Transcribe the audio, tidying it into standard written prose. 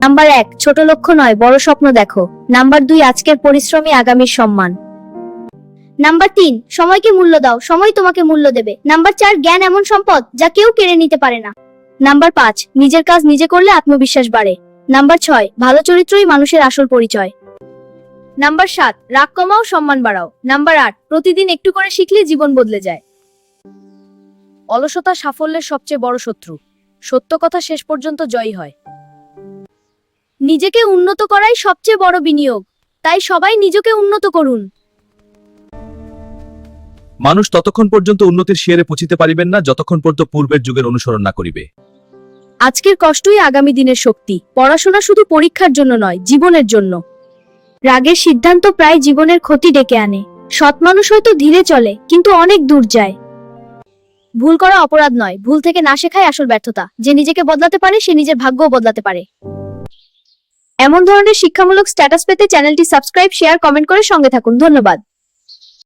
Number 1, ছোট লক্ষ্য নয় বড় স্বপ্ন দেখো। নাম্বার 2, আজকের পরিশ্রমী আগামীর সম্মান। নাম্বার 3, সময়কে মূল্য দাও, সময় তোমাকে মূল্য দেবে। নাম্বার 4, জ্ঞান এমন সম্পদ যা কেউ কেড়ে নিতে পারে না। নাম্বার 5, নিজের কাজ নিজে করলে আত্মবিশ্বাস বাড়ে। নাম্বার 6, ভালো চরিত্রই মানুষের আসল পরিচয়। নাম্বার 7, রাগ কমাও, সম্মান বাড়াও। নাম্বার 8, প্রতিদিন একটু করে শিখলে জীবন বদলে যায়। অলসতা সাফল্যের সবচেয়ে বড় শত্রু। সত্য কথা শেষ পর্যন্ত জয়ী হয়। নিজেকে উন্নত করাই সবচেয়ে বড় বিনিয়োগ, তাই সবাই নিজেকে উন্নত করুন। মানুষ ততক্ষণ পর্যন্ত উন্নতির শিখরে পৌঁছিতে পারিবেন না যতক্ষণ পর্যন্ত পূর্বের যুগের অনুসরণ না করিবে। আজকের কষ্টই আগামী দিনের শক্তি। পড়াশোনা শুধু পরীক্ষার জন্য নয়, জীবনের জন্য। রাগের সিদ্ধান্ত প্রায় জীবনের ক্ষতি ডেকে আনে। সৎ মানুষ হয়তো ধীরে চলে, কিন্তু অনেক দূর যায়। ভুল করা অপরাধ নয়, ভুল থেকে না শেখাই আসল ব্যর্থতা। যে নিজেকে বদলাতে পারে সে নিজের ভাগ্যও বদলাতে পারে। এমন ধরনের শিক্ষামূলক স্ট্যাটাস পেতে চ্যানেলটি সাবস্ক্রাইব, শেয়ার, কমেন্ট করে সঙ্গে থাকুন। ধন্যবাদ।